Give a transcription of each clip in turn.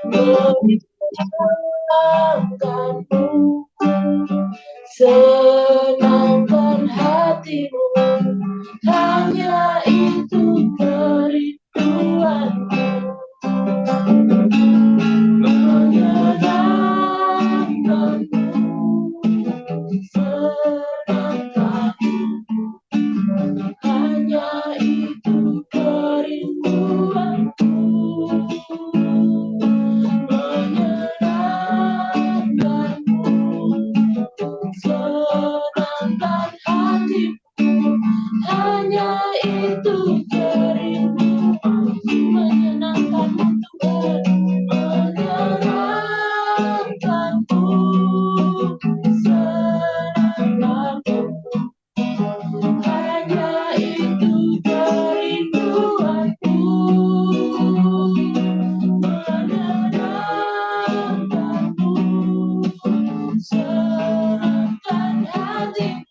menyenangkanmu, senangkan hatimu, hanya itu kerinduanku. Menyenangkanmu, senangkanmu, hanya itu kerinduanku. Menyenangkanmu, senangkan hatimu, hanya itu kerinduanku. Menyenangkanmu Tuhan, menyenangkanmu, senangkanmu, hanya itu kerinduanku. Menyenangkanmu, senangkan hatimu,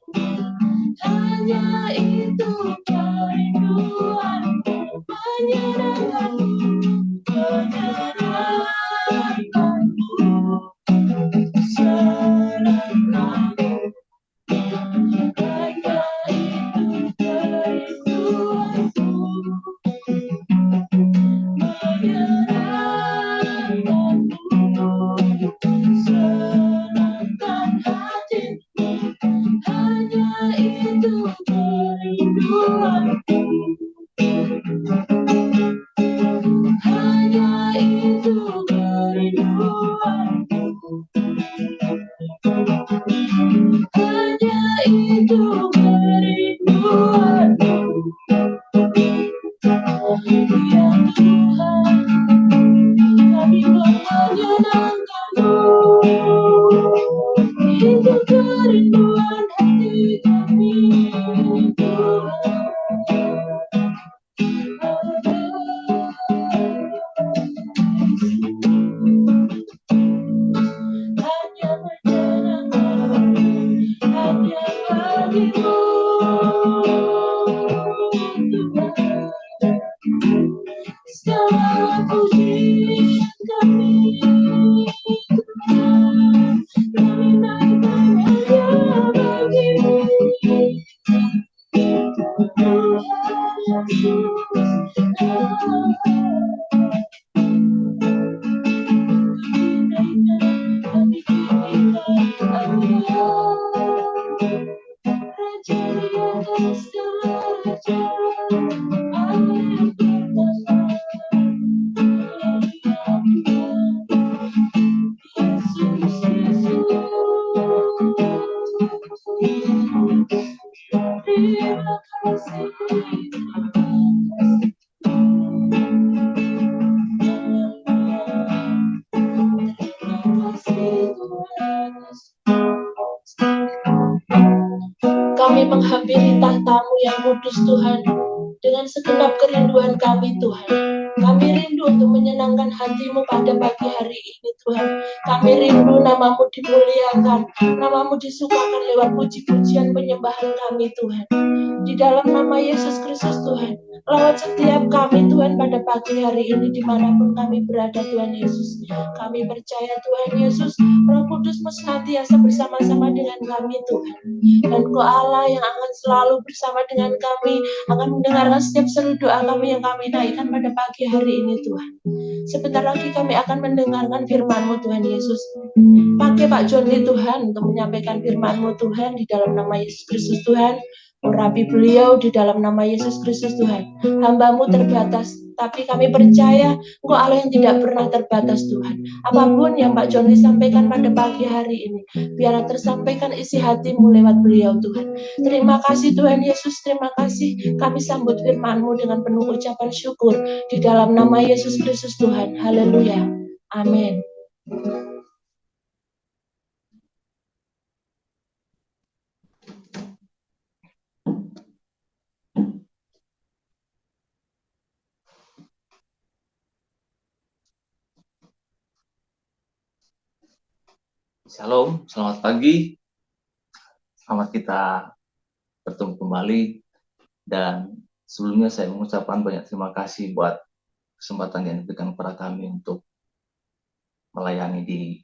hanya itu kerinduanku. Menyenangkanmu, menyenangkanmu, senangkanmu, hanya itu kerinduanku. Menyenangkanmu, senangkan hatimu, hanya itu kerinduanku. Hanya itu kerinduanku. Hanya itu kerinduanku. Ya Tuhan, kami mau menyenangkanmu. Itu kerinduan hati kami, Tuhan. Hanya menyenangkanmu, hanya bagimu, Tuhan. Segala pujian kami, Tuhan, kami naikkan hanya bagimu, Tuhan Yesus. Kami tinggikan Allah, Raja di atas segala raja, Allah yang pertama. Yesus, Yesus, terima kasih. Kami menghampiri tahta-Mu yang kudus Tuhan, dengan segenap kerinduan kami Tuhan. Kami rindu untuk menyenangkan hati-Mu pada pagi hari ini Tuhan. Kami rindu nama-Mu dimuliakan, nama-Mu disukakan lewat puji-pujian penyembahan kami Tuhan. Di dalam nama Yesus Kristus Tuhan, lawat setiap kami Tuhan pada pagi hari ini dimanapun kami berada Tuhan Yesus. Kami percaya Tuhan Yesus, Roh Kudus-Mu senantiasa bersama-sama dengan kami Tuhan. Dan Kau Allah yang akan selalu bersama dengan kami, akan mendengarkan setiap seru doa kami yang kami naikkan pada pagi hari ini Tuhan. Sebentar lagi kami akan mendengarkan firman-Mu Tuhan Yesus. Pakai Pak Joni Tuhan untuk menyampaikan firman-Mu Tuhan di dalam nama Yesus Kristus Tuhan. Urapi beliau di dalam nama Yesus Kristus Tuhan. Hamba-Mu terbatas, tapi kami percaya Engkau Allah yang tidak pernah terbatas Tuhan. Apapun yang Pak Joni sampaikan pada pagi hari ini, biarlah tersampaikan isi hati-Mu lewat beliau Tuhan. Terima kasih Tuhan Yesus, terima kasih. Kami sambut firman-Mu dengan penuh ucapan syukur di dalam nama Yesus Kristus Tuhan. Haleluya. Amin. Shalom, selamat pagi. Selamat kita bertemu kembali. Dan sebelumnya saya mengucapkan banyak terima kasih buat kesempatan yang diberikan kepada kami untuk melayani di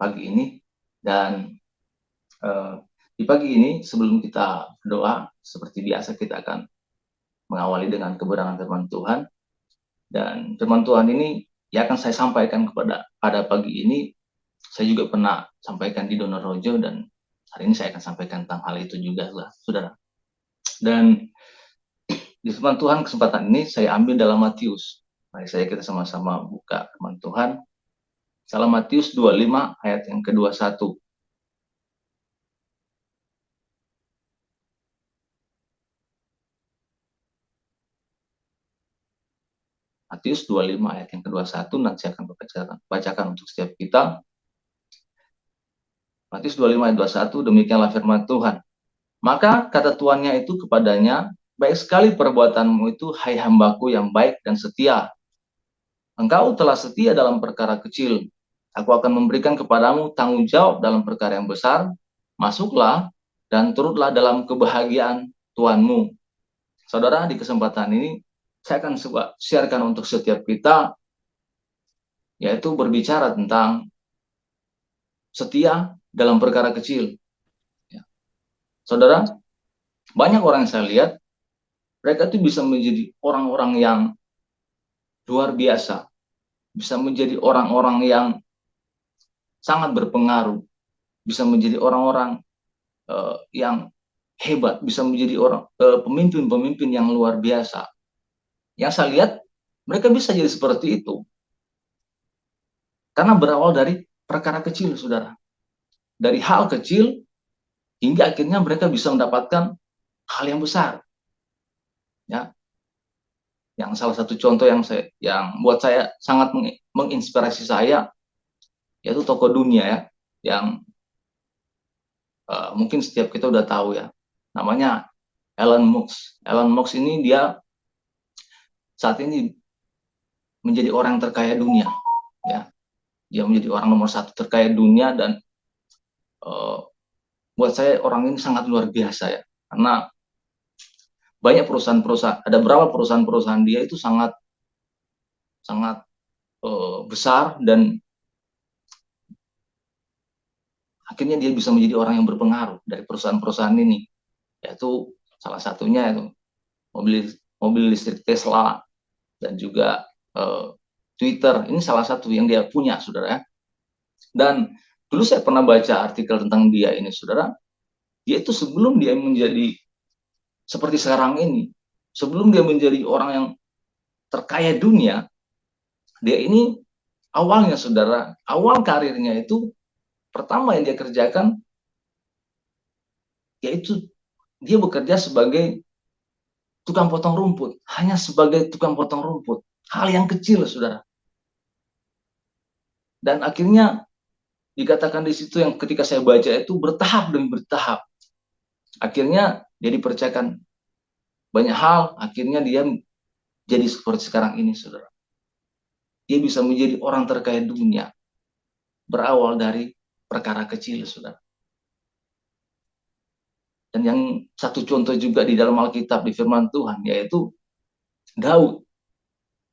pagi ini. Dan di pagi ini sebelum kita berdoa, seperti biasa kita akan mengawali dengan kebenaran firman Tuhan. Dan firman Tuhan ini yang akan saya sampaikan pada pagi ini, saya juga pernah sampaikan di Donorrojo, dan hari ini saya akan sampaikan tentang hal itu juga, saudara. Dan di firman Tuhan kesempatan ini saya ambil dalam Matius. Mari kita sama-sama buka firman Tuhan. Dalam Matius 25 ayat yang ke-21. Matius 25 ayat yang ke-21, nanti saya akan bacakan untuk setiap kita. Matius 25 ayat 21, demikianlah firman Tuhan. Maka kata tuannya itu kepadanya, baik sekali perbuatanmu itu, hai hambaku yang baik dan setia. Engkau telah setia dalam perkara kecil. Aku akan memberikan kepadamu tanggung jawab dalam perkara yang besar. Masuklah dan turutlah dalam kebahagiaan Tuhanmu. Saudara, di kesempatan ini saya akan sharekan untuk setiap kita, yaitu berbicara tentang setia dalam perkara kecil. Ya. Saudara, banyak orang yang saya lihat, mereka itu bisa menjadi orang-orang yang luar biasa, bisa menjadi orang-orang yang sangat berpengaruh, bisa menjadi orang-orang yang hebat, bisa menjadi pemimpin-pemimpin yang luar biasa. Yang saya lihat, mereka bisa jadi seperti itu karena berawal dari perkara kecil, saudara. Dari hal kecil hingga akhirnya mereka bisa mendapatkan hal yang besar. Ya, yang salah satu contoh yang buat saya sangat menginspirasi saya, yaitu tokoh dunia ya, yang mungkin setiap kita udah tahu ya, namanya Elon Musk. Elon Musk ini dia saat ini menjadi orang terkaya dunia, ya. Dia menjadi orang nomor 1 terkaya dunia, dan buat saya orang ini sangat luar biasa ya, karena banyak perusahaan-perusahaan, ada beberapa perusahaan-perusahaan dia itu sangat besar, dan akhirnya dia bisa menjadi orang yang berpengaruh dari perusahaan-perusahaan ini, yaitu salah satunya itu mobil listrik Tesla, dan juga Twitter. Ini salah satu yang dia punya, saudara. Dan dulu saya pernah baca artikel tentang dia ini, saudara. Dia itu sebelum dia menjadi seperti sekarang ini, sebelum dia menjadi orang yang terkaya dunia, dia ini awalnya, saudara, awal karirnya itu pertama yang dia kerjakan yaitu dia bekerja sebagai tukang potong rumput, hanya sebagai tukang potong rumput. Hal yang kecil, saudara. Dan akhirnya dikatakan di situ, yang ketika saya baca itu, bertahap demi bertahap. Akhirnya dia dipercayakan banyak hal, akhirnya dia jadi seperti sekarang ini, saudara. Dia bisa menjadi orang terkaya dunia, berawal dari perkara kecil, saudara. Dan yang satu contoh juga di dalam Alkitab, di firman Tuhan, yaitu Daud.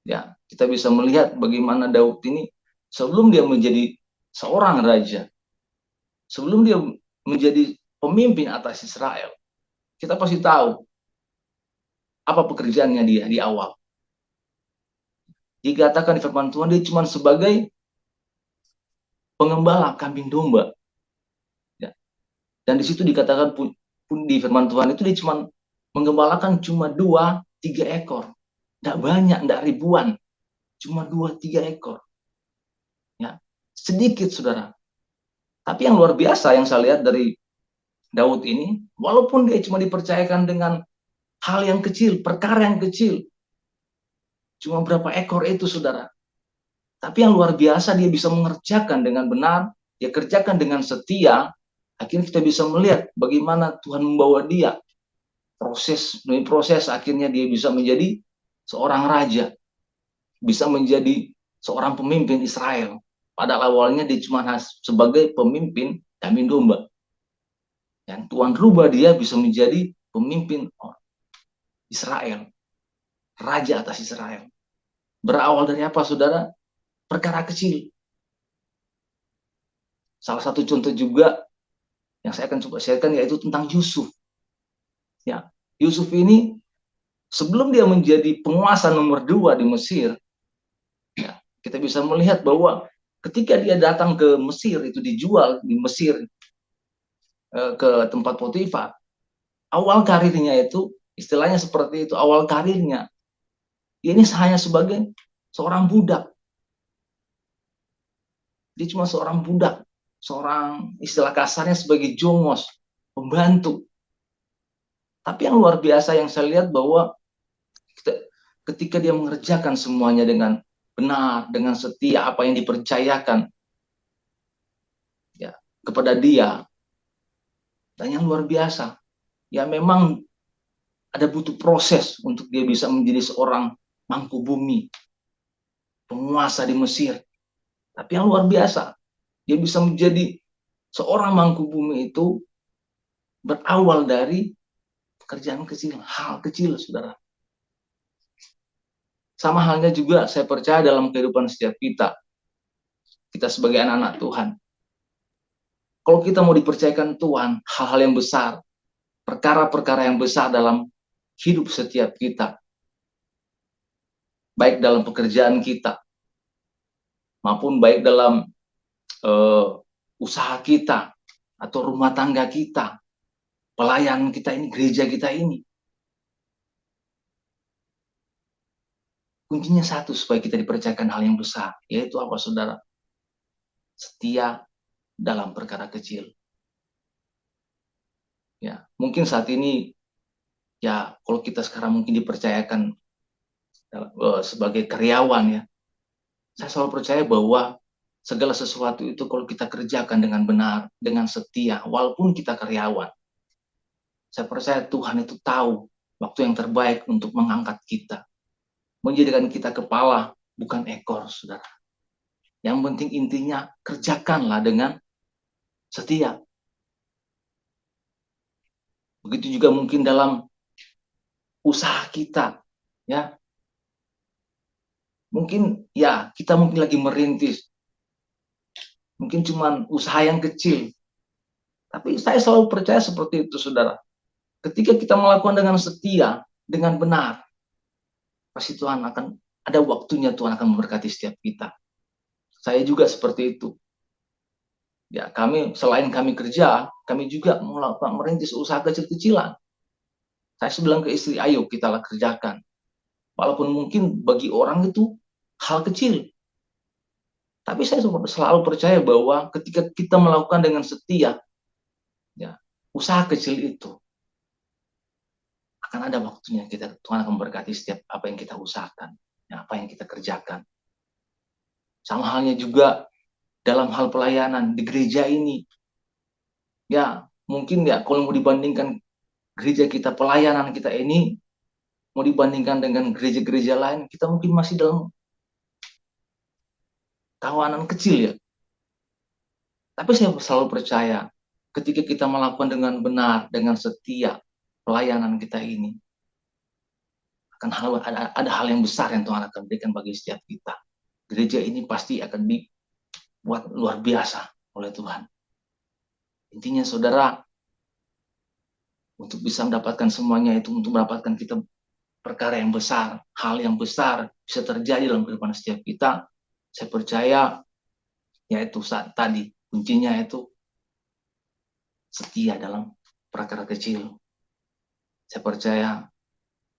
Ya, kita bisa melihat bagaimana Daud ini sebelum dia menjadi seorang raja, sebelum dia menjadi pemimpin atas Israel, kita pasti tahu apa pekerjaannya dia di awal. Dikatakan di firman Tuhan, dia cuma sebagai pengembala kambing domba. Ya. Dan di situ dikatakan pun di firman Tuhan itu dia cuma menggembalakan cuma 2-3 ekor. Tidak banyak, tidak ribuan. Cuma 2-3 ekor. Ya. Sedikit, saudara. Tapi yang luar biasa yang saya lihat dari Daud ini, walaupun dia cuma dipercayakan dengan hal yang kecil, perkara yang kecil, cuma berapa ekor itu, saudara. Tapi yang luar biasa, dia bisa mengerjakan dengan benar, dia kerjakan dengan setia. Akhirnya kita bisa melihat bagaimana Tuhan membawa dia demi proses, akhirnya dia bisa menjadi seorang raja, bisa menjadi seorang pemimpin Israel. Padahal awalnya dia cuma sebagai pemimpin kambing domba. Dan Tuhan rubah dia bisa menjadi pemimpin Israel, raja atas Israel. Berawal dari apa, saudara? Perkara kecil. Salah satu contoh juga yang saya akan coba sharekan yaitu tentang Yusuf. Ya, Yusuf ini sebelum dia menjadi penguasa nomor 2 di Mesir, ya, kita bisa melihat bahwa ketika dia datang ke Mesir, itu dijual di Mesir ke tempat Potifar, awal karirnya itu, istilahnya seperti itu, awal karirnya, dia ini hanya sebagai seorang budak. Dia cuma seorang budak, seorang istilah kasarnya sebagai jongos, pembantu. Tapi yang luar biasa yang saya lihat bahwa ketika dia mengerjakan semuanya dengan benar, dengan setia apa yang dipercayakan ya kepada dia, dan yang luar biasa, ya memang ada butuh proses untuk dia bisa menjadi seorang mangku bumi, penguasa di Mesir. Tapi yang luar biasa, dia bisa menjadi seorang mangku bumi itu berawal dari pekerjaan kecil, hal kecil, saudara. Sama halnya juga saya percaya dalam kehidupan setiap kita sebagai anak-anak Tuhan. Kalau kita mau dipercayakan Tuhan hal-hal yang besar, perkara-perkara yang besar dalam hidup setiap kita, baik dalam pekerjaan kita, maupun baik dalam usaha kita, atau rumah tangga kita, pelayan kita ini, gereja kita ini. Kuncinya satu supaya kita dipercayakan hal yang besar, yaitu apa, saudara? Setia dalam perkara kecil. Ya, mungkin saat ini, ya kalau kita sekarang mungkin dipercayakan sebagai karyawan, ya, saya selalu percaya bahwa segala sesuatu itu kalau kita kerjakan dengan benar, dengan setia, walaupun kita karyawan, saya percaya Tuhan itu tahu waktu yang terbaik untuk mengangkat kita, menjadikan kita kepala, bukan ekor, saudara. Yang penting intinya, kerjakanlah dengan setia. Begitu juga mungkin dalam usaha kita, ya. Mungkin ya kita mungkin lagi merintis, mungkin cuma usaha yang kecil, tapi saya selalu percaya seperti itu, saudara. Ketika kita melakukan dengan setia, dengan benar, pasti Tuhan akan ada waktunya, Tuhan akan memberkati setiap kita. Saya juga seperti itu. Ya, selain kami kerja, kami juga melakukan merintis usaha kecil-kecilan. Saya bilang ke istri, ayo kita kerjakan. Walaupun mungkin bagi orang itu hal kecil. Tapi saya selalu percaya bahwa ketika kita melakukan dengan setia, ya, usaha kecil itu akan ada waktunya Tuhan akan memberkati setiap apa yang kita usahakan, ya, apa yang kita kerjakan. Sama halnya juga dalam hal pelayanan di gereja ini. Ya, mungkin ya kalau mau dibandingkan gereja kita, pelayanan kita ini mau dibandingkan dengan gereja-gereja lain, kita mungkin masih dalam kawanan kecil, ya. Tapi saya selalu percaya ketika kita melakukan dengan benar, dengan setia pelayanan kita ini, akan ada hal yang besar yang Tuhan akan berikan bagi setiap kita. Gereja ini pasti akan dibuat luar biasa oleh Tuhan. Intinya, saudara, untuk bisa mendapatkan semuanya itu, untuk mendapatkan kita perkara yang besar, hal yang besar bisa terjadi dalam kehidupan setiap kita, saya percaya yaitu saat tadi kuncinya itu setia dalam perkara kecil. Saya percaya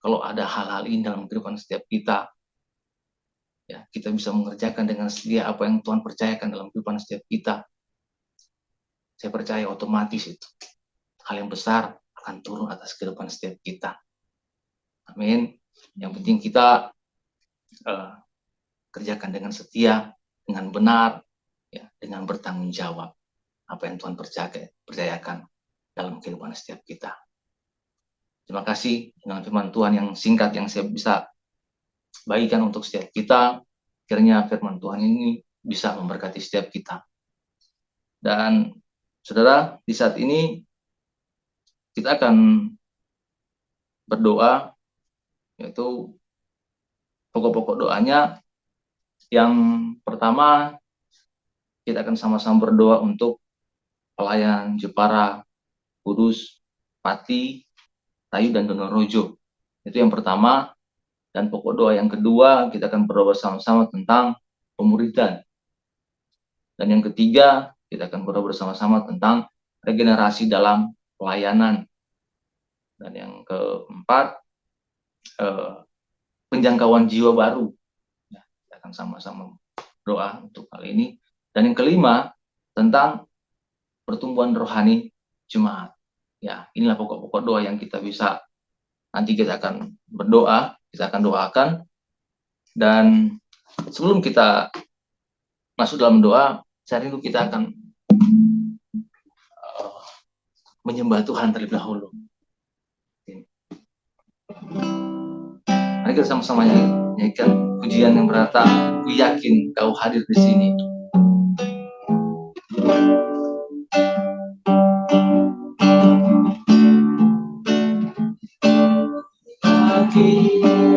kalau ada hal-hal ini dalam kehidupan setiap kita, ya kita bisa mengerjakan dengan setia apa yang Tuhan percayakan dalam kehidupan setiap kita. Saya percaya otomatis itu hal yang besar akan turun atas kehidupan setiap kita. Amin. Yang penting kita kerjakan dengan setia, dengan benar, ya, dengan bertanggung jawab apa yang Tuhan percayakan dalam kehidupan setiap kita. Terima kasih dengan firman Tuhan yang singkat yang saya bisa bagikan untuk setiap kita. Kiranya firman Tuhan ini bisa memberkati setiap kita. Dan saudara, di saat ini kita akan berdoa, yaitu pokok-pokok doanya. Yang pertama, kita akan sama-sama berdoa untuk pelayan Jepara, Kudus, Pati, Tayu, dan Donorojo. Itu yang pertama. Dan pokok doa yang kedua, kita akan berdoa bersama-sama tentang pemuridan. Dan yang ketiga, kita akan berdoa bersama-sama tentang regenerasi dalam pelayanan. Dan yang keempat, penjangkauan jiwa baru. Ya, kita akan sama-sama doa untuk hal ini. Dan yang kelima, tentang pertumbuhan rohani jemaat. Ya, inilah pokok-pokok doa yang kita bisa, nanti kita akan berdoa, kita akan doakan. Dan sebelum kita masuk dalam doa, saya rindu kita akan menyembah Tuhan terlebih dahulu. Mari kita sama-sama nyanyikan pujian yang berkata, "Ku yakin Kau hadir di sini." Yakin